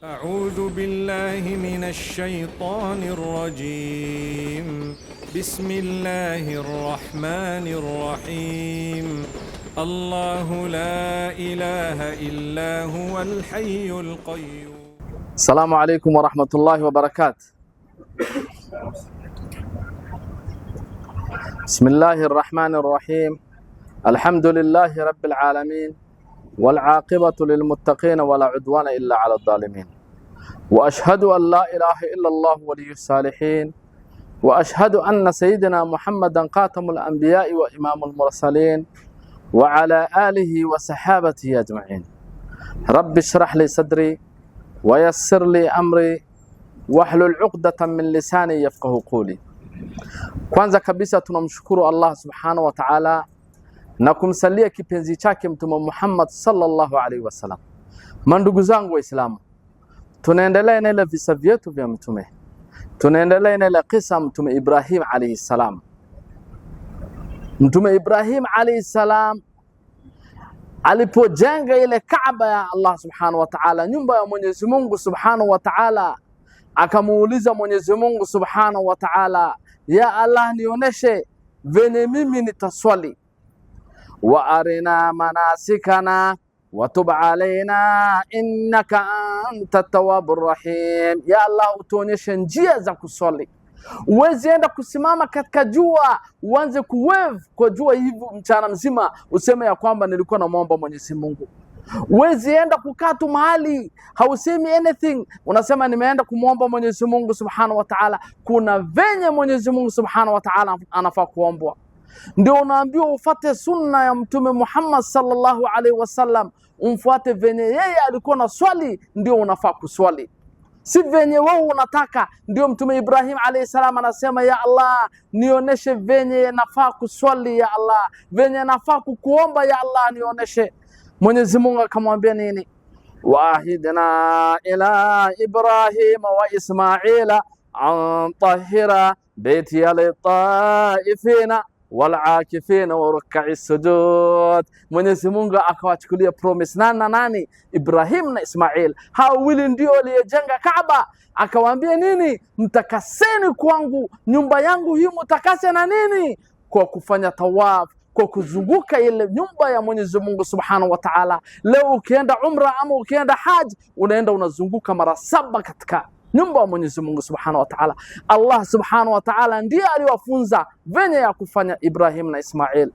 أعوذ بالله من الشيطان الرجيم. بسم الله الرحمن الرحيم. الله لا إله إلا هو الحي القيوم. السلام عليكم ورحمة الله وبركاته. بسم الله الرحمن الرحيم. الحمد لله رب العالمين والعاقبة للمتقين ولا عدوان إلا على الظالمين، وأشهد أن لا إله إلا الله ولي الصالحين، وأشهد أن سيدنا محمدا خاتم الأنبياء وإمام المرسلين وعلى آله وصحابته أجمعين. رب اشرح لي صدري ويسر لي أمري واحلل عقدة من lisani yafqahu qawli. Kwanza kabisa tunamshukuru Allah subhanahu wa ta'ala na kumsalia kipenzi chake Mtume Muhammad sallallahu alaihi wasallam. Mandugu zangu Waislamu, tunaendelea na ile visa vyetu vya mtume. Tunaendelea na ile kisa Mtume Ibrahim alayhi salam. Mtume Ibrahim alayhi salam alipojenga ile Kaaba ya Allah subhanahu wa ta'ala, nyumba ya Mwenyezi Mungu subhanahu wa ta'ala, akamuuliza Mwenyezi Mungu subhanahu wa ta'ala, ya Allah, nioneshe venye mimi nitaswali, wa arina manasikana wa tub alaina innaka anta tawwabur rahim. Ya Allah, utuonyeshe njia za kuswali. Uwezi enda kusimama katika jua uanze kuwave kwa jua hivi mchana mzima useme ya kwamba nilikuwa namuomba Mwenyezi Mungu. Uwezi enda kukaa tu mahali hausemi anything unasema nimeenda kumuomba Mwenyezi Mungu subhanahu wa ta'ala. Kuna venye Mwenyezi Mungu subhanahu wa ta'ala anafaa kuombwa. Ndio unaambiwa ufuate sunna ya Mtume Muhammad sallallahu alaihi wasallam, umfuate venye yeye alikuwa na swali, ndio unafaa kuswali, si venye wewe unataka. Ndio Mtume Ibrahim alayhi salam anasema, ya Allah, nioneshe venye nafaa kuswali, ya Allah, venye nafaa kukuomba, ya Allah, nioneshe. Mwenyezi Mungu akamwambia nini? Wahidna ila Ibrahim wa Ismaila an tahira baiti lit-taifina wal-akifina wa ruk'i sujud. Mwenyezi Mungu akawachukulia promise nani? Ibrahim na Ismail. Hao wili ndio walijenga Kaaba. Akawaambia nini? Mtakaseni kwangu, nyumba yangu hii mtakase na nini? Kwa kufanya tawaf, kwa kuzunguka ile nyumba ya Mwenyezi Mungu subhanahu wa ta'ala. Leo ukienda umra ama ukienda haji, unaenda unazunguka mara 7 katika nyumba ya Mwenyezi Mungu subhanahu wa ta'ala. Allah subhanahu wa ta'ala ndiye aliwafunza venye ya kufanya Ibrahim na Ismail.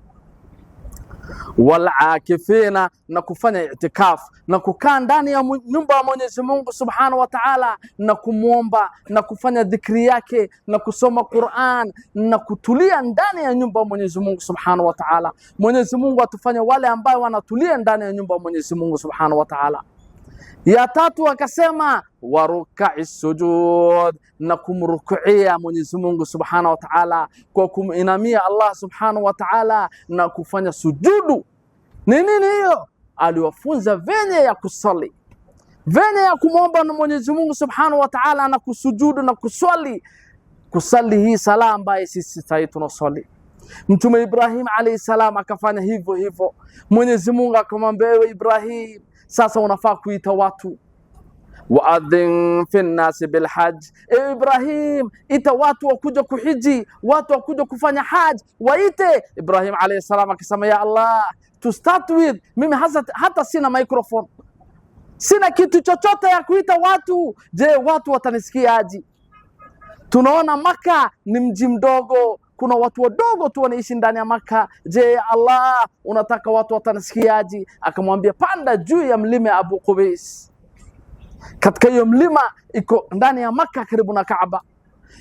Wal-akifina, na kufanya itikaf, na kukaa ndani ya nyumba ya Mwenyezi Mungu subhanahu wa ta'ala, na kumuomba, na kufanya dhikri yake, na kusoma Qur'an, na kutulia ndani ya nyumba ya Mwenyezi Mungu subhanahu wa ta'ala. Mwenyezi Mungu atufanye wale ambao wanatulia ndani ya nyumba ya Mwenyezi Mungu subhanahu wa ta'ala. Ya tatu akasema warukai sujud, na kumrukuia Mwenyezi Mungu subhanahu wa ta'ala, kwa kuminamia Allah subhanahu wa ta'ala na kufanya sujudu. Ni nini hiyo? Aliwafunza venye ya kusali, venye ya kumwomba na Mwenyezi Mungu subhanahu wa ta'ala, na kusujudu na kuswali. Kusali hii sala ambaye sisi sasa tunasali. Mtume Ibrahim alayhi salam akafanya hivyo hivyo. Mwenyezi Mungu akamwambia, ewe Ibrahim, sasa unafaa kuita watu. Waadhin fi nnasi bilhajj. Ewe Ibrahim, ita watu wakuja kuhiji, watu wakuja kufanya haji, waite. Ibrahim alayhi salam akasema, ya Allah, to start with, mimi hata sina microphone, sina kitu chochote ya kuita watu. Je, watu watanisikiaje? Tunaona Maka ni mji mdogo, kuna watu wadogo tu wanaishi ndani ya Maka. Je, Allah, unataka watu watanisikiaje? Akamwambia, panda juu ya mlima Abu Qubais. Katika hiyo mlima iko ndani ya Maka karibu na Kaaba.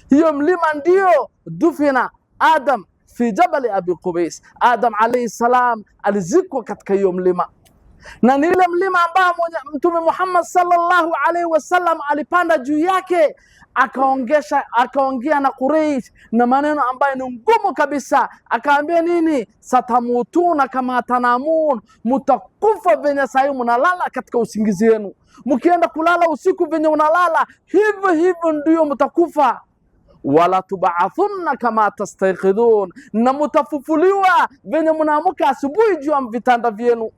Hiyo mlima ndio dufina Adam fi jabal Abi Qubais. Adam alayhi salam alizikwa katika hiyo mlima, na ni ile mlima ambao Mtume Muhammad sallallahu alaihi wasallam alipanda juu yake, akaongea na Quraysh na maneno ambayo ni ngumu kabisa. Akaambia nini? Satamutuna kama tanamun, mutakufa venye sahi mnalala katika usingizi wenu. Mkienda kulala usiku venye unalala, hivyo hivyo ndio mtakufa. Wala tub'athunna kama tastayqidun, na mutafufuliwa venye mnaamuka asubuhi juu ya vitanda vyenu.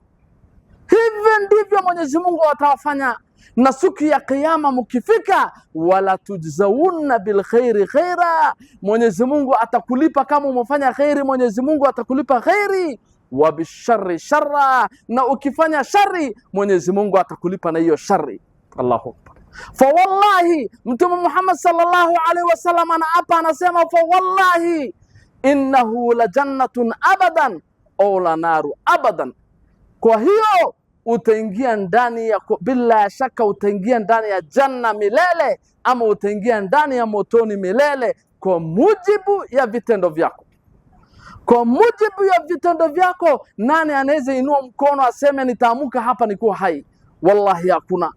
Hivi ndivyo Mwenyezi Mungu atawafanya. na siku ya kiyama mkifika, wala tujzauna bil khairi khaira, Mwenyezi Mungu atakulipa kama umefanya khairi, Mwenyezi Mungu atakulipa khairi, wa bisharri sharra, na ukifanya shari Mwenyezi Mungu atakulipa na hiyo shari. Allahu akbar. Fa wallahi, Mtume Muhammad sallallahu alaihi wasallam anaapa, anasema fa wallahi innahu la jannatun abadan au la naru abadan. Kwa hiyo utaingia ndani ya, bila shaka utaingia ndani ya janna milele, ama utaingia ndani ya motoni milele, kwa mujibu ya vitendo vyako. Kwa mujibu ya vitendo vyako. Nani anaweza inua mkono aseme nitaamuka hapa nikuwa hai? Wallahi hakuna.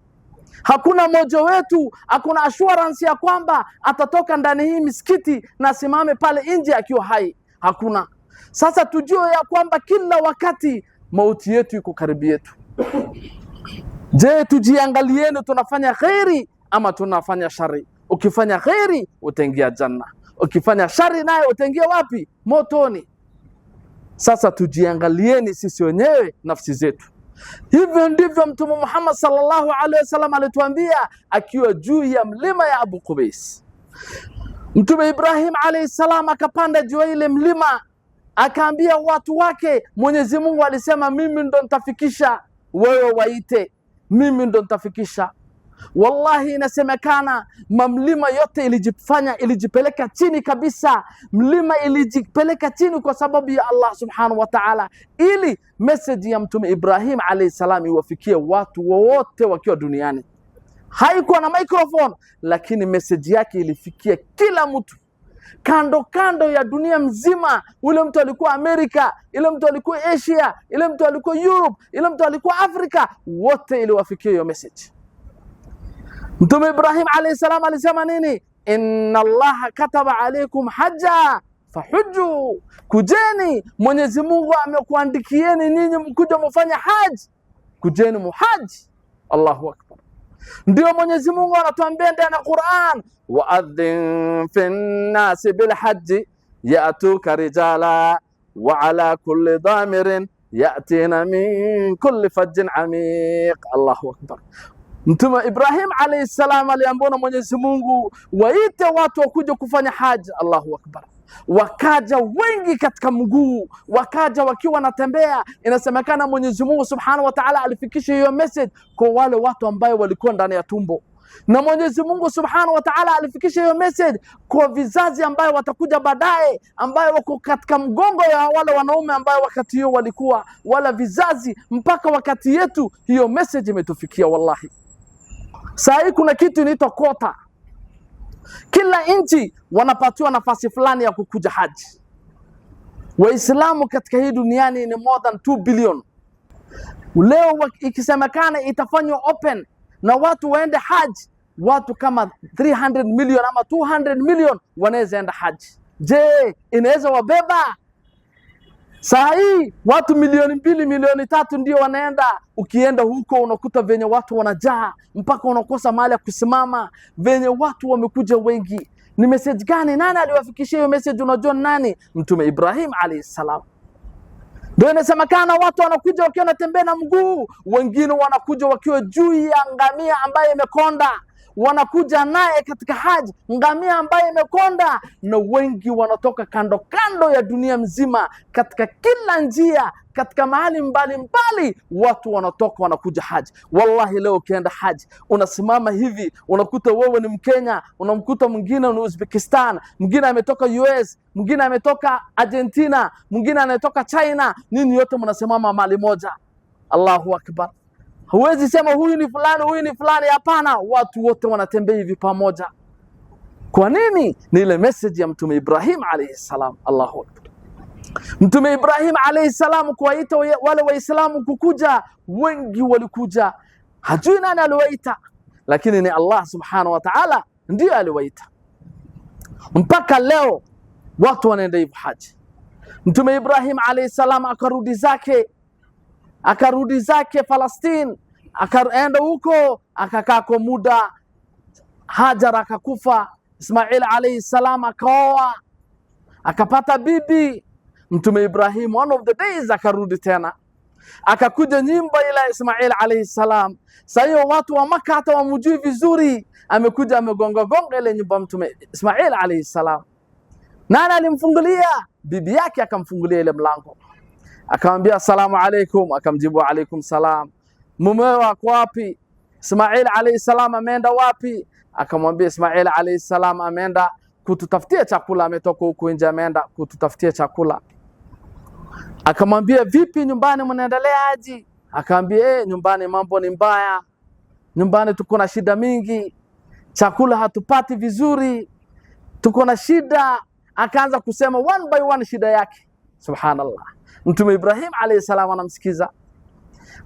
Hakuna mmoja wetu hakuna assurance ya kwamba atatoka ndani hii misikiti na simame pale nje akiwa hai. Hakuna. Sasa tujue ya kwamba kila wakati mauti yetu iko karibu yetu. Je, tujiangalieni, tunafanya khairi ama tunafanya shari? Ukifanya khairi utaingia janna, ukifanya shari naye utaingia wapi? Motoni. Sasa tujiangalieni sisi wenyewe nafsi zetu. Hivyo ndivyo Mtume Muhammad sallallahu alaihi wasallam alituambia akiwa juu ya mlima ya Abu Qubais. Mtume Ibrahim alayhi salam akapanda juu ile mlima, akaambia watu wake, Mwenyezi Mungu alisema mimi ndo nitafikisha, wewe waite, mimi ndo nitafikisha. Wallahi inasemekana mamlima yote ilijipeleka chini kabisa. Mlima ilijipeleka chini kwa sababu ya Allah subhanahu wa ta'ala, ili message ya Mtume Ibrahim alayhi salam iwafikie watu wote wakiwa duniani. Haikuwa na microphone, lakini message yake ilifikia kila mtu kando kando ya dunia mzima. Ule mtu alikuwa Amerika, ile mtu alikuwa Asia, ile mtu alikuwa Europe, ile mtu alikuwa Afrika, wote iliwafikia hiyo message. Mtume Ibrahim alayhi salam alisema nini? Inna Allaha kataba alaykum hajja fahujju, kujeni, Mwenyezi Mungu amekuandikieni ninyi mkuja mfanye haji, kujeni muhaji. Allahu akbar. Ndio Mwenyezi Mungu anatuambia ndani ya Qur'an, wa'adhin fin nasi bil hajji ya'tuka rijala wa ala kulli damirin ya'tina min kulli fajjin amiq. Allahu akbar. Mtume Ibrahim alayhi salam aliambiwa na Mwenyezi Mungu waite watu wakuja kufanya haji. Allahu akbar. Wakaja wengi katika mguu, wakaja wakiwa wanatembea. Inasemekana Mwenyezi Mungu subhanahu wa ta'ala alifikisha hiyo message kwa wale watu ambao walikuwa ndani ya tumbo, na Mwenyezi Mungu subhanahu wa ta'ala alifikisha hiyo message kwa vizazi ambao watakuja baadaye, ambao wako katika mgongo ya wale wanaume ambao wakati hiyo walikuwa wala vizazi, mpaka wakati yetu hiyo message imetufikia. Wallahi sasa kuna kitu inaitwa quota. Kila nchi wanapatiwa nafasi fulani ya kukuja haji. Waislamu katika hii duniani ni more than 2 billion. Leo ikisemekana itafanywa open na watu waende haji, watu kama 300 million ama 200 million wanaweza enda haji. Je, inaweza wabeba? Saa hii watu milioni 2, milioni 3 ndio wanaenda. Ukienda huko unakuta venye watu wanajaa mpaka unakosa mahali ya kusimama, venye watu wamekuja wengi. Ni message gani? Nani aliwafikishia hiyo message? Unajua nani? Mtume Ibrahim alayhi salam. Ndio inasemekana watu wanakuja wakiwa wanatembea na mguu, wengine wanakuja wakiwa juu ya ngamia ambaye imekonda, wanakuja naye katika haji, ngamia ambaye imekonda, na wengi wanatoka kando kando ya dunia mzima, katika kila njia, katika mahali mbali watu wanatoka wanakuja haji. Wallahi leo ukienda haji unasimama hivi unakuta wewe ni Mkenya, unamkuta mwingine ni Uzbekistan, mwingine ametoka US, mwingine ametoka Argentina, mwingine anatoka China, nini yote mnasimama mahali moja. Allahu akbar. Huwezi sema huyu ni fulani, huyu ni fulani. Hapana, watu wote wanatembea hivi pamoja. Kwa nini? Ni ile message ya Mtume Ibrahim alayhi salam. Allahu akbar. Mtume Ibrahim alayhi salam kuwaita wale Waislamu kukuja, wengi walikuja. Hajui nani aliwaita, lakini ni Allah subhanahu wa ta'ala ndiye aliwaita. Mpaka leo watu wanaenda hivyo haji. Mtume Ibrahim alayhi salam akarudi zake Palestine, akaenda huko akakaa kwa muda. Hajar akakufa, Ismail alayhi salam akaoa, akapata bibi. Mtume Ibrahim one of the days akarudi tena. Akakuja nyumba ila Ismail alayhi salam. Sasa hiyo watu wa Makkah hata wamjui vizuri, amekuja amegonga gonga ile nyumba Mtume Ismail alayhi salam. Nani alimfungulia? Bibi yake akamfungulia ile mlango, akamwambia asalamu alaykum, akamjibu alaykum salam. Mumeo wako wapi? Ismail alayhi salam ameenda wapi? Akamwambia Ismail alayhi salam ameenda kututafutia chakula, ametoka huko nje, ameenda kututafutia chakula. Akamwambia vipi nyumbani mnaendelea aje? Akamwambia nyumbani mambo ni mbaya, nyumbani tuko na shida mingi, chakula hatupati vizuri, tuko na shida. Akaanza kusema one by one shida yake. Subhanallah, Mtume Ibrahim alayhi salam anamsikiza.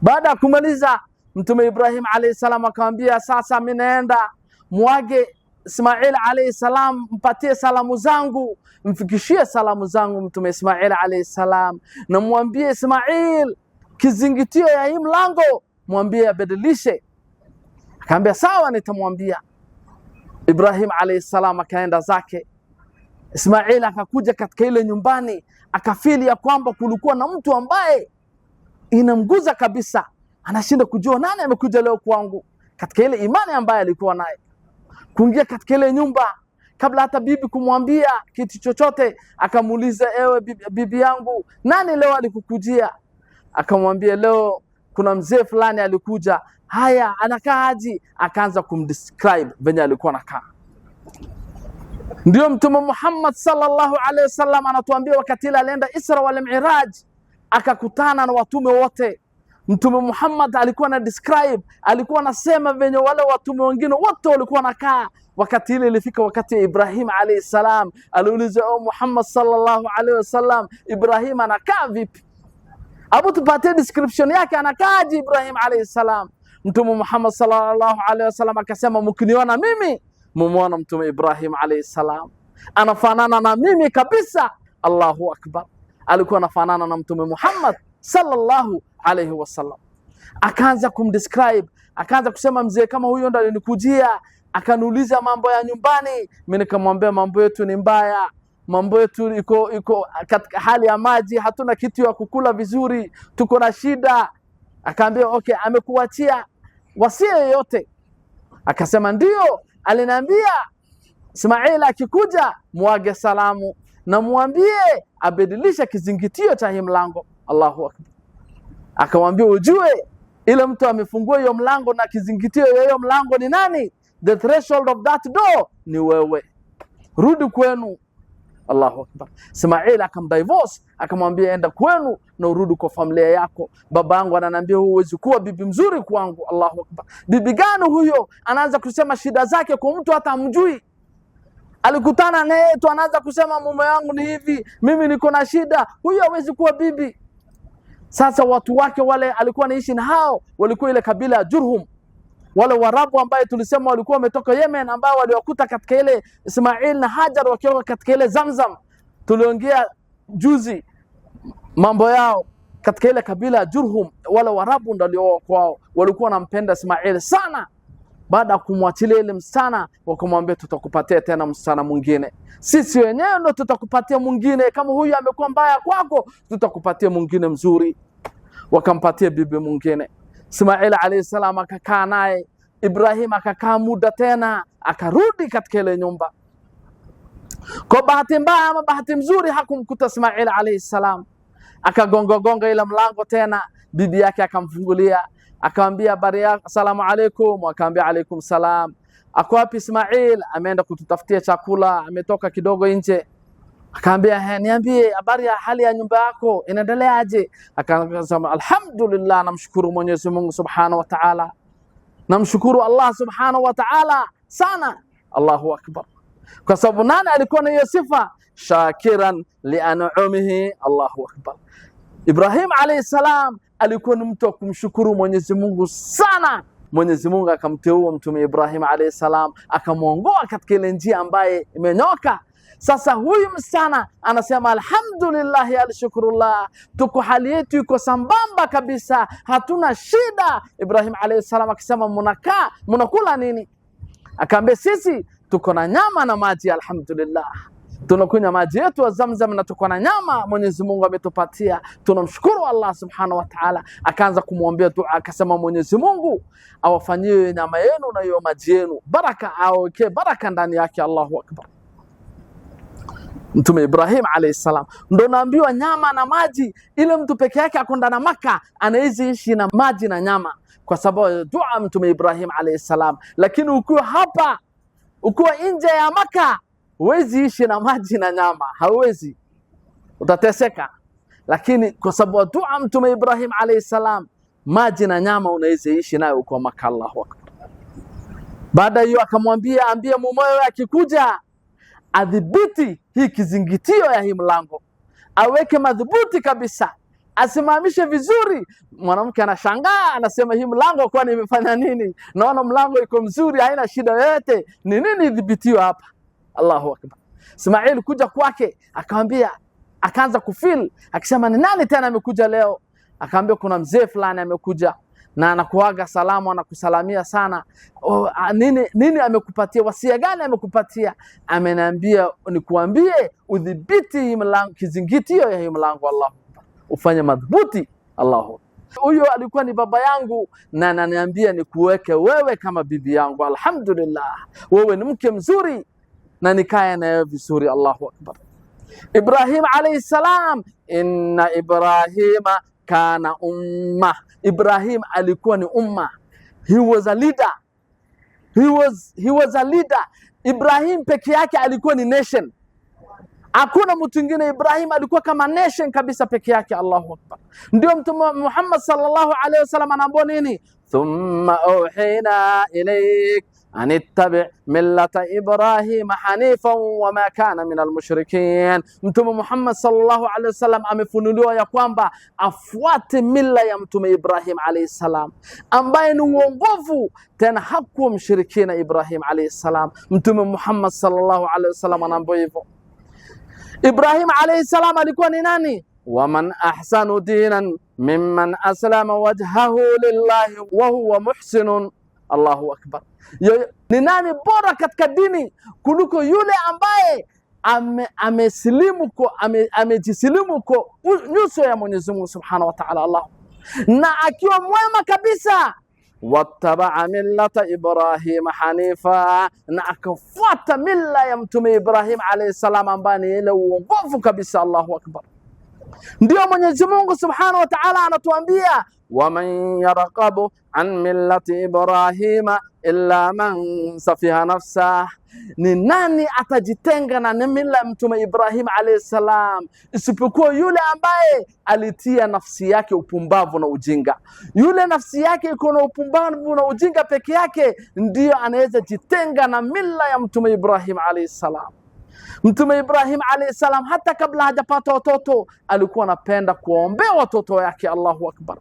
Baada ya kumaliza, Mtume Ibrahim alayhi salam akamwambia sasa mimi naenda muage Ismail alayhi salam, mpatie salamu zangu, mfikishie salamu zangu Mtume Ismail alayhi salam, na mwambie Ismail kizingitio ya hii mlango mwambie abadilishe. Akamwambia sawa, nitamwambia. Ibrahim alayhi salam akaenda zake. Ismail akakuja katika ile nyumbani, akafili ya kwamba kulikuwa na mtu ambaye inamguza kabisa, anashinda kujua nani amekuja leo kwangu, katika ile imani ambaye alikuwa naye. Kuingia katika ile nyumba, kabla hata bibi kumwambia kitu chochote, akamuuliza ewe bibi yangu, nani leo alikukujia? Akamwambia leo kuna mzee fulani alikuja. Haya, anakaa aje? Akaanza kumdescribe venye alikuwa anakaa. Ndio Mtume Muhammad sallallahu alaihi wasallam anatuambia wakati ile alienda Isra wal Mi'raj, akakutana na watume wote. Mtume Muhammad alikuwa na describe, alikuwa anasema venye wale watume wengine wote walikuwa nakaa. Wakati ile ilifika wakati Ibrahim alayhi salam, aliuliza Muhammad sallallahu alaihi wasallam, Ibrahim anakaa vipi? Abu tupatie description yake, anakaaje Ibrahim alayhi salam? Mtume Muhammad sallallahu alaihi wasallam akasema, mkiniona mimi mumuona Mtume Ibrahim alayhi salam, anafanana na mimi kabisa. Allahu akbar, alikuwa anafanana na Mtume Muhammad sallallahu alaihi wasallam. Akaanza kumdescribe, akaanza kusema mzee kama huyo ndo alinikujia, akaniuliza mambo ya nyumbani. Mimi nikamwambia mambo yetu ni mbaya, mambo yetu iko katika hali ya maji, hatuna kitu ya kukula vizuri, tuko na shida. Akaambia okay, amekuachia wasia yoyote? Akasema ndio, aliniambia Ismail akikuja muage salamu na muambie abadilisha kizingitio cha hii mlango. Allahu akbar. Akamwambia ujue ile mtu amefungua hiyo mlango na kizingitio ya hiyo mlango ni nani? The threshold of that door ni wewe, rudi kwenu. Allahu akbar. Ismail akamdivorce, akamwambia enda kwenu na urudi kwa familia yako. Baba yangu ananiambia huwezi kuwa bibi mzuri kwangu. Allahu akbar. Bibi gani huyo? Anaanza kusema shida zake kwa mtu hata hamjui, alikutana naye tu, anaanza kusema mume wangu ni hivi, mimi niko na shida. Huyo hawezi kuwa bibi. Sasa watu wake wale alikuwa anaishi na hao walikuwa ile kabila ya Jurhum, wale Warabu ambaye tulisema walikuwa wametoka Yemen, ambao waliwakuta katika ile Ismail na Hajar wakiwa katika ile Zamzam. Tuliongea juzi mambo yao katika ile kabila ya Jurhum. Wale Warabu ndio kwao walikuwa wanampenda Ismail sana. Baada ya kumwachilia ile msichana, wakamwambia tutakupatia tena msichana mwingine, sisi wenyewe ndio tutakupatia mwingine, kama huyu amekuwa mbaya kwako tutakupatia mwingine mzuri. Wakampatia bibi mwingine. Ismail alayhi salam akakaa naye. Ibrahim akakaa muda tena, akarudi katika ile nyumba. Kwa bahati mbaya ama bahati mzuri, hakumkuta Ismail alayhi salam. Akagonga gonga ile mlango tena, bibi yake akamfungulia, akamwambia habari yako, asalamu alaykum. Akamwambia alaykum salam. Ako wapi Ismail? Ameenda kututafutia chakula, ametoka kidogo nje. Akamwambia niambie habari ya hali ya nyumba yako inaendelea aje? Akasema alhamdulillah, namshukuru Mwenyezi Mungu subhanahu wa ta'ala, namshukuru Allah subhanahu wa ta'ala sana. Allahu akbar. Kwa sababu nani alikuwa na hiyo sifa? Shakiran li an'umihi. Allahu akbar. Ibrahim alayhi salam alikuwa ni mtu wa kumshukuru Mwenyezi Mungu sana. Mwenyezi Mungu akamteua Mtume Ibrahim alayhi salam, akamuongoa katika ile njia ambaye imenyoka. Sasa huyu msichana anasema alhamdulillah, alshukrullah, tuko hali yetu iko sambamba kabisa, hatuna shida. Ibrahim alayhi salam akisema mnakula nini? Akaambia sisi tuko na nyama na maji alhamdulillah. tunakunywa maji yetu ya Zamzam na tuko na nyama Mwenyezi Mungu ametupatia. Tunamshukuru Allah Subhanahu wa Ta'ala. Akaanza kumwombea dua, akasema Mwenyezi Mungu awafanyie nyama yenu na hiyo maji yenu baraka, aweke baraka ndani yake. Allahu Akbar. Mtume Ibrahim alayhi salam ndo naambiwa nyama na maji, ile mtu peke yake akonda na Maka anaweza ishi na maji na nyama kwa sababu dua Mtume Ibrahim alayhi salam. Lakini ukiwa hapa, ukiwa nje ya Maka, huwezi ishi na maji na nyama, hauwezi, utateseka. Lakini kwa sababu dua Mtume Ibrahim alayhi salam, maji na nyama unaweza ishi nayo uko Maka. Allahu Akbar. Baada hiyo akamwambia, ambia mumewe akikuja adhibiti hii kizingitio ya hii mlango, aweke madhubuti kabisa, asimamishe vizuri. Mwanamke anashangaa, anasema hii mlango kwani imefanya nini? Naona mlango iko mzuri, haina shida yoyote, ni nini dhibitio hapa? Allahu Akbar. Ismail kuja kwake akamwambia, akaanza kufeel, akisema ni nani tena amekuja leo? Akaambia kuna mzee fulani amekuja na anakuaga salamu, anakusalamia sana. Nini amekupatia? Wasia gani amekupatia? Ameniambia nikuambie udhibiti hii mlango, kizingitio ya hii mlango. Allahu Akbar. Ufanye madhubuti. Allahu. Huyo alikuwa ni baba yangu na ananiambia nikuweke wewe kama bibi yangu. Alhamdulillah, wewe ni mke mzuri na nikae naye vizuri. Allahu Akbar. Ibrahim alayhi salam, inna Ibrahima kana umma. Ibrahim alikuwa ni umma. He was a leader. He was a leader. Ibrahim peke yake alikuwa ni nation. Hakuna mtu mwingine. Ibrahim alikuwa kama nation kabisa peke yake. Allahu Akbar. Ndio Mtume Muhammad sallallahu alaihi wasallam anaambia nini? Thumma auhina ilayk an ittabi millata Ibrahim hanifan wama kana min almushrikin. Mtume Muhammad sallallahu alaihi wasallam amefunuliwa ya kwamba afuate mila ya Mtume Ibrahim alayhi salam, ambaye ni uongofu, tena hakuwa mshirikina. Ibrahim alayhi salam, Mtume Muhammad sallallahu alaihi wasallam anaambia hivyo. Ibrahim alayhi salam alikuwa ni nani? Waman ahsanu dinan mimman aslama wajhahu lillahi wa huwa muhsinun. Allahu Akbar. Ni nani bora katika dini kuliko yule ambaye amejisilimu kwa nyuso ya Mwenyezi Mungu Subhanahu wa Ta'ala. Allah, na akiwa mwema kabisa, wattabaa millata Ibrahim hanifa, na akafuata mila ya Mtume Ibrahim alayhi salam ambaye ni ile uongofu kabisa. Allahu Akbar. Ndio Mwenyezi Mungu Subhanahu wa Ta'ala anatuambia, waman yarqabu an millati Ibrahima illa man safiha nafsah. Ni nani atajitenga na mila Mtume Ibrahim alayhi salam isipokuwa yule ambaye alitia nafsi yake upumbavu na ujinga. Yule nafsi yake iko na upumbavu na ujinga peke yake ndio anaweza jitenga na mila ya Mtume Ibrahim alayhi salam. Mtume Ibrahim alayhi salam hata kabla hajapata watoto alikuwa anapenda kuombea watoto wake. Allahu Akbar.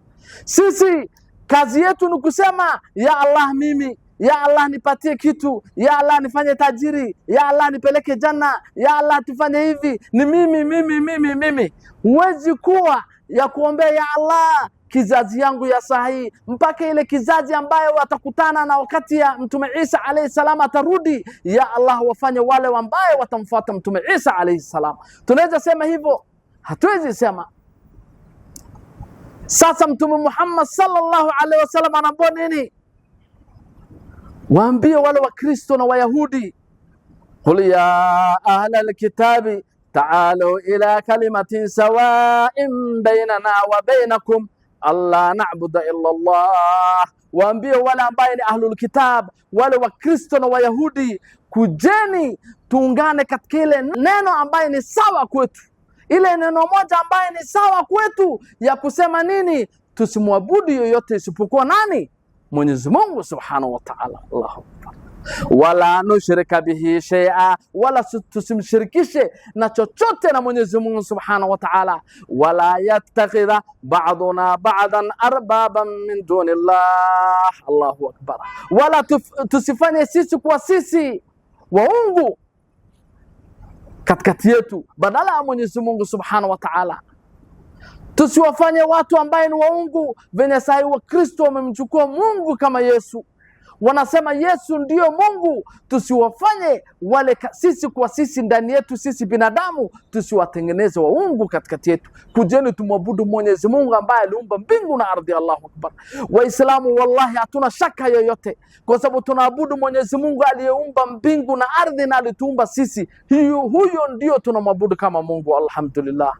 Sisi kazi yetu ni kusema ya Allah, mimi ya Allah nipatie kitu, ya Allah nifanye tajiri, ya Allah nipeleke janna, ya Allah tufanye hivi, ni mimi. Huwezi kuwa ya kuombea ya Allah kizazi yangu ya sahi mpaka ile kizazi ambayo watakutana na wakati ya Mtume Isa alayhi salam atarudi. Ya Allah wafanye wale ambao watamfuata Mtume Isa alayhi salam. Tunaweza sema hivyo? Hatuwezi sema. Sasa Mtume Muhammad sallallahu alaihi wasallam anaambia nini? Waambie wale wa Kristo na Wayahudi, qul ya ahla alkitabi ta'alu ila kalimatin sawa'in bainana wa bainakum alla na'budu illa Allah. Waambie wale ambao ni ahlul kitab, wale wa Kristo na Wayahudi, kujeni tuungane katika ile neno ambaye ni sawa kwetu, ile neno moja ambaye ni sawa kwetu ya kusema nini? Tusimwabudu yoyote isipokuwa nani? Mwenyezi Mungu Subhanahu wa Ta'ala. Allahu Akbar. Wala nushrika bihi shay'a, wala tusimshirikishe na chochote na Mwenyezi Mungu Subhanahu wa Ta'ala. Wala yattakhidha ba'duna ba'dan arbaban min dunillah. Allahu Akbar. Wala tusifanye sisi kwa sisi waungu katikati yetu badala ya Mwenyezi Mungu Subhanahu wa Ta'ala. Tusiwafanye watu ambaye ni waungu venye sai wa Kristo wamemchukua Mungu kama Yesu. wanasema Yesu ndiyo Mungu. Tusiwafanye wale sisi kwa sisi, ndani yetu sisi binadamu, tusiwatengeneze waungu katikati yetu. Kujeni tumwabudu Mwenyezi Mungu ambaye aliumba mbingu na ardhi. Allahu Akbar. Waislamu, wallahi hatuna shaka yoyote, kwa sababu tunaabudu Mwenyezi Mungu aliyeumba mbingu na ardhi na alituumba sisi. Huyo ndio tunamwabudu kama Mungu. Alhamdulillah.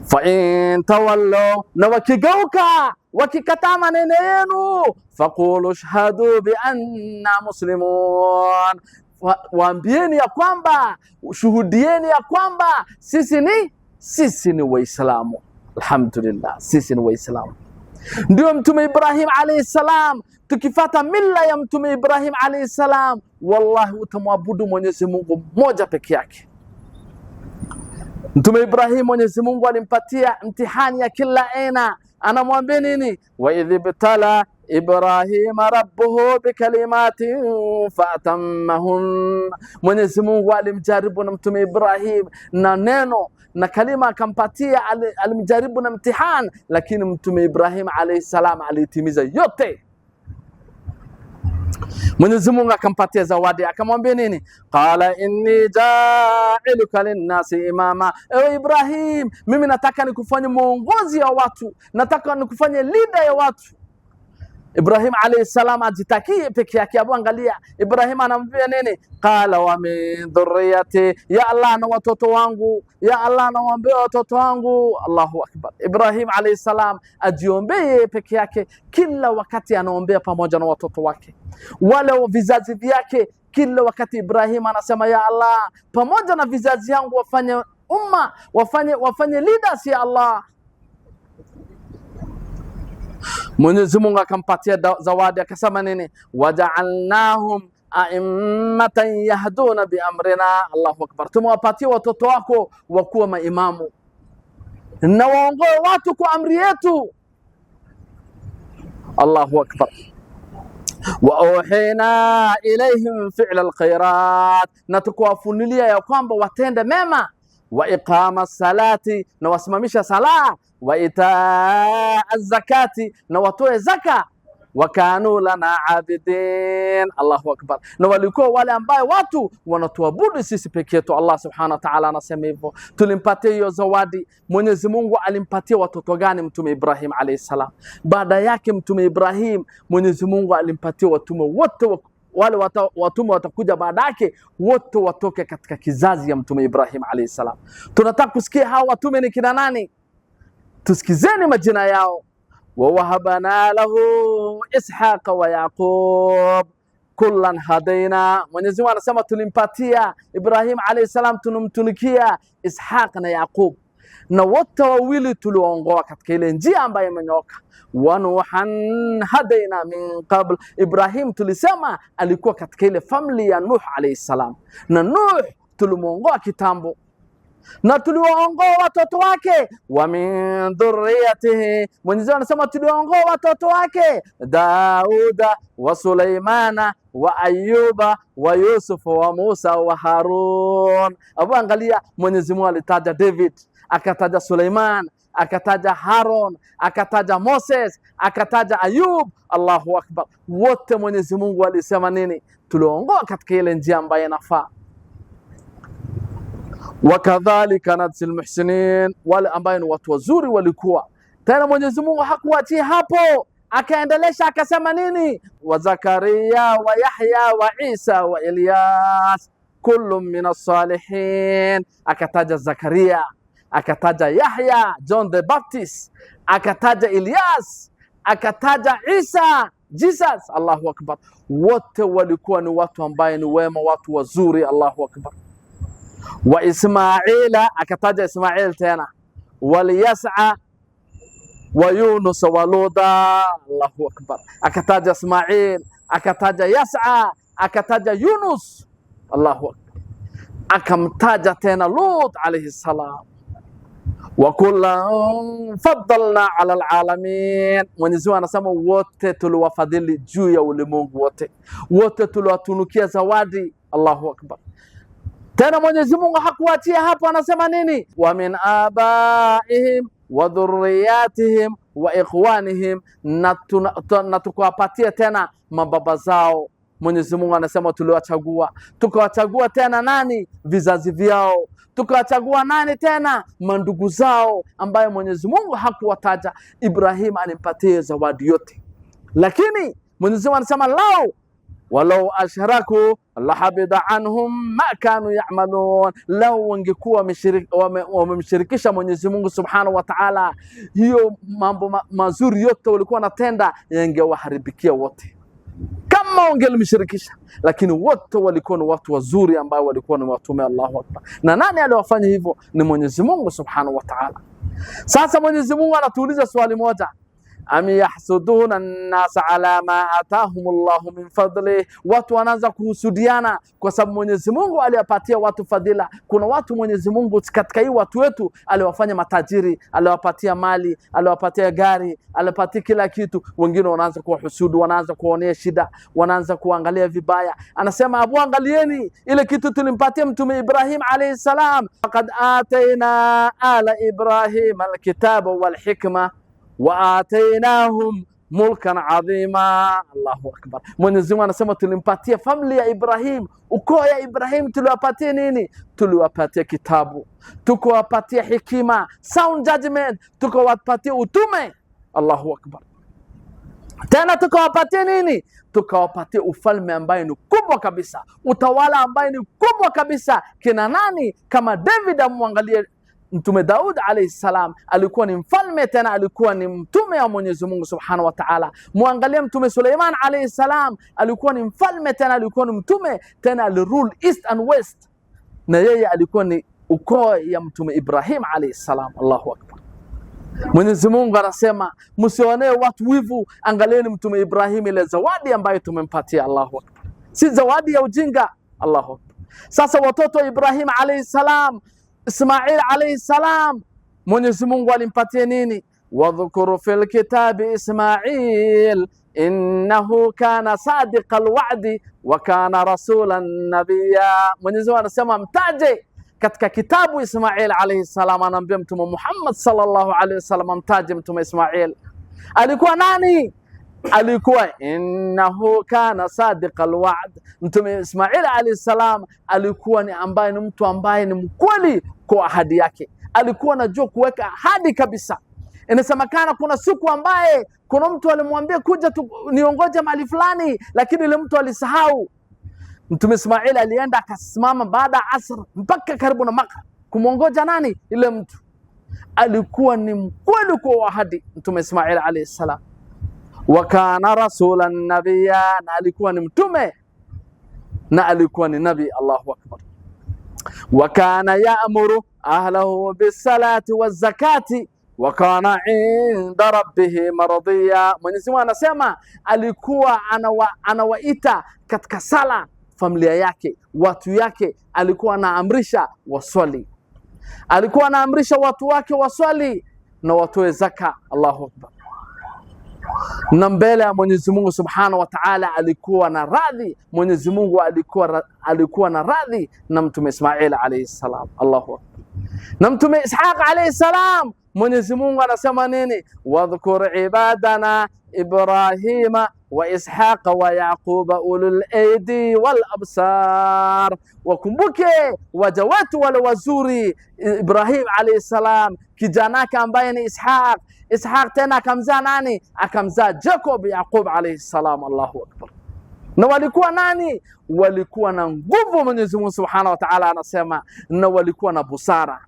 Fa in tawallu, na wakigeuka wakikataa maneno yenu, faqulu shhadu bi anna muslimun, waambieni ya kwamba, shuhudieni ya kwamba sisi ni Waislamu. Alhamdulillah, sisi ni Waislamu. Ndio Mtume Ibrahim alayhi salam, tukifata mila ya Mtume Ibrahim alayhi salam, wallahi utamwabudu Mwenyezi Mungu mmoja peke yake. Mtume Ibrahim Mwenyezi Mungu alimpatia mtihani ya kila aina. Anamwambia nini? Wa idhibtala Ibrahima rabbuhu bikalimatin fatammahun. Mwenyezi Mungu alimjaribu na Mtume Ibrahim na neno na kalima akampatia, alimjaribu na mtihani, lakini Mtume Ibrahim alayhi salam alitimiza yote. Mwenyezi Mungu akampatia zawadi, akamwambia nini? Qala inni ja'iluka linnasi imama. Ewe Ibrahim, mimi nataka nikufanye mwongozi ya watu, nataka nikufanye leader ya watu. Ibrahim alayhi salam ajitakie peke yake. Abu, angalia Ibrahim anamwambia nini? Qala wa min dhurriyyati, ya Allah na watoto wangu, ya Allah na waambie watoto wangu. Allahu Akbar. Ibrahim alayhi salam ajiombee peke yake, kila wakati anaombea pamoja na watoto wake, wale vizazi vyake. Kila wakati Ibrahim anasema, ya Allah, pamoja na vizazi yangu wafanye umma, wafanye leaders ya Allah. Mwenyezi Mungu akampatia zawadi, akasema nini? Waja'alnahum a'immatan yahduna bi amrina. Allahu Akbar. Tumewapatia watoto wako wakuwa maimamu na waongoe watu kwa amri yetu. Allahu Akbar. Wa uhina ilayhim fi'la alkhairat, na tukawafunulia ya kwamba watende mema. Wa iqama salati, na wasimamisha sala. Wa itaa zakati, na watoe zaka. Wa kanu lana abidin. Allahu Akbar. Na walikuwa wale ambaye watu wanatuabudu sisi peke yetu. Allah subhanahu wa ta'ala anasema hivyo. Tulimpatia hiyo zawadi. Mwenyezi Mungu alimpatia watoto gani Mtume Ibrahim alayhi salam? Baada yake Mtume Ibrahim, Mwenyezi Mungu alimpatia watume wote, wale watume watakuja baada yake wote watoke katika kizazi ya Mtume Ibrahim alayhi salam. Tunataka kusikia hawa watume ni kina nani? Tusikizeni majina yao. Wa wahabana lahu Ishaqa wa Yaqub kullan hadaina. Mwenyezi Mungu anasema tulimpatia Ibrahim alayhi salam, tunamtunukia Ishaq na Yaqub, na wote wawili tuliwaongoa katika ile njia ambayo imenyooka. Wa Nuhan hadaina min qabl. Ibrahim tulisema alikuwa katika ile family ya Nuh alayhi salam, na Nuh tulimuongoa kitambo, na tuliwaongoa watoto wake. Wa min dhurriyatihi, Mwenyezi Mungu anasema tuliwaongoa watoto wake Dauda wa Sulaimana wa Ayuba wa Yusuf wa Musa wa Harun. Abu, angalia Mwenyezi Mungu alitaja David, akataja Suleiman, akataja Harun, akataja Moses, akataja Ayub. Allahu Akbar. Wote Mwenyezi Mungu alisema nini? Tuliwaongoa katika ile njia ambayo inafaa. Wakadhalika najzil muhsinin, wale ambao ni watu wazuri walikuwa. Tena Mwenyezi Mungu hakuachia hapo, akaendelesha akasema nini? Wa Zakaria wa Yahya wa Isa wa Ilyas kullun minas salihin. Akataja Zakaria, akataja Yahya John the Baptist, akataja Ilyas, akataja Isa Jesus. Allahu Akbar. Wote walikuwa ni watu ambao ni wema, watu wazuri. Allahu Akbar. Wa Ismaila, akataja Ismail tena, wal Yas'a wa Yunus wa Luda. Allahu Akbar. Akataja Ismail, akataja Yas'a, akataja Yunus. Allahu Akbar. Akamtaja tena Lut alayhi salam. Wa kullan faddalna ala alalamin. Mwenyezi Mungu anasema wote tuliwafadhili juu ya ulimwengu wote, wote tuliwatunukia zawadi. Allahu Akbar. Tena Mwenyezi Mungu hakuachia hapo, anasema nini? Wa min abaihim wa dhurriyatihim wa ikhwanihim, na tukawapatia tena mababa zao. Mwenyezi Mungu anasema tuliwachagua, tukawachagua tena nani? Vizazi vyao. Tukawachagua nani tena? Mandugu zao, ambaye Mwenyezi Mungu hakuwataja. Ibrahim alimpatia zawadi yote, lakini Mwenyezi Mungu anasema walau ashraku lahabida anhum ma kanu ya'malun, lau wangekuwa wamemshirikisha Mwenyezi Mungu Subhanahu wa Ta'ala, hiyo mambo mazuri yote walikuwa wanatenda yangewaharibikia wote kama wangelimshirikisha. Lakini wote walikuwa ni watu wazuri ambao walikuwa ni watume. Allahu Akbar. Na nani aliyowafanya hivyo? Ni Mwenyezi Mungu Subhanahu wa Ta'ala. Sasa Mwenyezi Mungu anatuuliza swali moja, am yahsuduna an-nas ala ma atahumullahu min fadli, watu wanaanza kuhusudiana kwa sababu Mwenyezi Mungu aliwapatia watu fadhila. Kuna watu Mwenyezi Mungu katika hii watu wetu aliwafanya matajiri, aliwapatia mali, aliwapatia gari, aliwapatia kila kitu. Wengine wanaanza kuwahusudu, wanaanza kuonea shida, wanaanza kuangalia vibaya. Anasema abu, angalieni ile kitu tulimpatia mtume Ibrahim alayhi salam, faqad atayna ala Ibrahim alkitaba walhikma wa atainahum mulkan adhima. Allahu Akbar. Mwenyezi Mungu anasema tulimpatia familia ya Ibrahim, ukoo ya Ibrahim, tuliwapatia nini? Tuliwapatia kitabu, tukawapatia hikima, sound judgment, tukawapatia utume. Allahu Akbar. Tena tukawapatia nini? Tukawapatia ufalme ambaye ni kubwa kabisa, utawala ambaye ni kubwa kabisa. Kina nani? Kama David, amwangalie Mtume Daud alayhi salam alikuwa ni mfalme, tena alikuwa ni mtume wa Mwenyezi Mungu Subhanahu wa Ta'ala. Muangalie Mtume Suleiman alayhi salam alikuwa ni mfalme, tena alikuwa ni mtume, tena alirule east and west, na yeye alikuwa ni ukoo ya Mtume Ibrahim alayhi salam. Allahu Akbar. Mwenyezi Mungu anasema msionee watu wivu, angalieni Mtume Ibrahim ile zawadi ambayo tumempatia. Allahu Akbar. Si zawadi ya ujinga. Allahu Akbar. Sasa watoto Ibrahim alayhi salam, Ismail alayhi salam, Mwenyezi Mungu alimpatia nini? Wadhkuru fil kitabi Ismail innahu kana sadiqal wa'di wa kana rasulan nabiyya. Mwenyezi Mungu anasema mtaje katika kitabu Ismail alayhi salam. Anaambia Mtume Muhammad sallallahu alayhi wasallam mtaje Mtume Ismail. Alikuwa nani? Alikuwa innahu kana sadiqal wa'd. Mtume Ismail alayhi salam alikuwa ni ambaye ni mtu ambaye ni mkweli kwa ahadi yake, alikuwa anajua kuweka ahadi kabisa. Inasemekana kuna siku ambaye kuna mtu alimwambia kuja niongoje mahali fulani, lakini ile mtu alisahau. Mtume Ismail alienda akasimama baada asr mpaka karibu na Makka kumwongoja nani? Ile mtu. Alikuwa ni mkweli kwa ahadi Mtume Ismail alayhi salam. Wa kana rasulan nabiyya, na alikuwa ni mtume na alikuwa ni nabii. Allahu Akbar. Wa kana ya'muru ahlahu bis-salati waz-zakati wa kana 'inda rabbih mardiya. Mwenyezi Mungu anasema alikuwa anawaita katika sala familia yake, watu yake, alikuwa anaamrisha waswali, alikuwa anaamrisha watu wake waswali na watoe zaka. Allahu Akbar. Na mbele ya Mwenyezi Mungu Subhanahu wa Ta'ala alikuwa na radhi. Mwenyezi Mungu alikuwa na radhi na Mtume Ismail alayhi salam. Allahu Akbar. Na Mtume Ishaq alayhi salam, Mwenyezi Mungu anasema nini? Wadhkur ibadana Ibrahima wa Ishaqa wa Yaquba ulul aidi wal absar. Wakumbuke waja wetu wale wazuri, Ibrahim alayhi salam, kijanaka ambaye ni Ishaq. Ishaq tena akamzaa nani? Akamzaa Jacob, Yaqub alayhi salam. Allahu Akbar. Na walikuwa nani? Walikuwa na nguvu. Mwenyezi Mungu Subhanahu wa Ta'ala anasema na walikuwa na busara.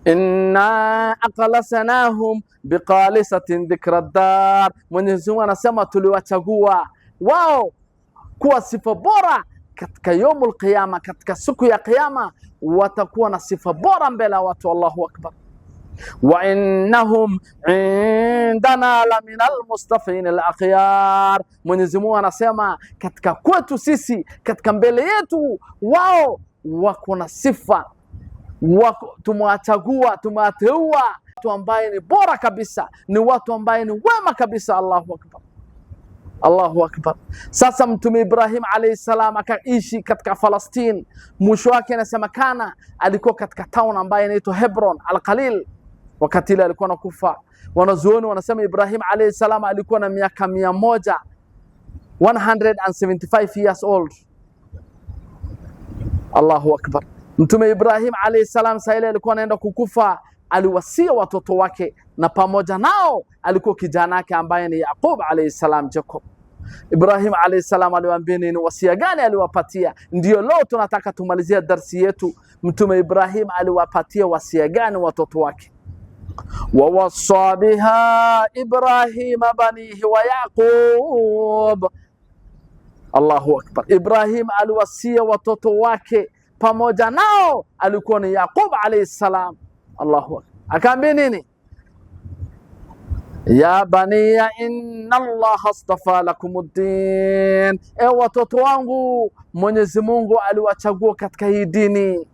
Inna aqlasanahum biqalisatin dhikra dar. Mwenyezi Mungu anasema tuliwachagua wao kuwa sifa bora katika yaumul qiyama, katika siku ya kiyama watakuwa na sifa bora mbele ya watu. Allahu Akbar. Wa innahum indana la min almustafin alakhyar. Mwenyezi Mungu anasema katika kwetu sisi, katika mbele yetu wao wako na sifa, tumewachagua, tumewateua watu ambaye ni bora kabisa, ni watu ambaye ni wema kabisa. Allahu Akbar. Allahu Akbar. Sasa Mtume Ibrahim alayhi salam akaishi katika Palestina. Mwisho wake inasemekana alikuwa katika town ambaye inaitwa Hebron al-Khalil. wakati ile alikuwa anakufa. Wanazuoni wanasema Ibrahim alayhi salam alikuwa na miaka 175 years old. Allahu akbar. Mtume Ibrahim alayhi salam saa ile alikuwa anaenda kukufa, aliwasia watoto wake, na pamoja nao alikuwa kijana yake ambaye ni Yaqub alayhi salam, Jacob. Ibrahim alayhi salam aliwaambia ni wasia gani aliwapatia? Ndio leo tunataka tumalizie darsi yetu. Mtume Ibrahim aliwapatia wasia gani watoto wake? ووصى بها إبراهيم بنيه ويعقوب. Allahu akbar. Ibrahim aliwasia watoto wake, pamoja nao alikuwa ni Yaqub alayhi salam. Allahu akbar. Akaambia nini? Ya baniya inna Allah astafa lakumuddin, watoto wangu Mwenyezi Mungu aliwachagua katika hii dini.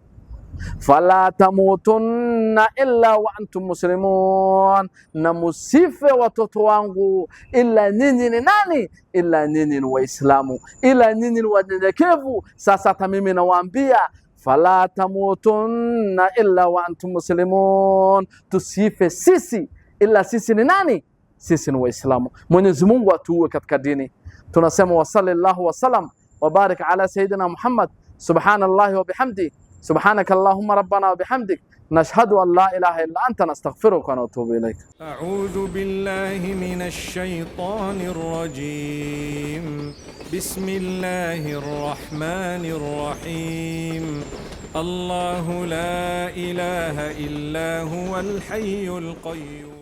Fala tamutunna illa wa antum muslimun, na musife watoto wangu illa nyinyi ni nani? Illa nyinyi ni Waislamu, illa nyinyi ni wanyenyekevu. Sasa hata mimi nawaambia fala tamutunna illa wa antum muslimun, tusife sisi ila sisi ni nani? Sisi ni Waislamu. Mwenyezi Mungu atuue katika dini. Tunasema wa sallallahu wa sallam wa barik ala sayyidina Muhammad. Subhanallahi wa bihamdi, subhanaka Allahumma rabbana wa bihamdik, nashhadu an la ilaha illa anta, nastaghfiruka wa natubu ilayk. A'udhu billahi minash shaitanir rajim. Bismillahir rahmanir rahim. Allahu la ilaha illa huwal hayyul qayyum.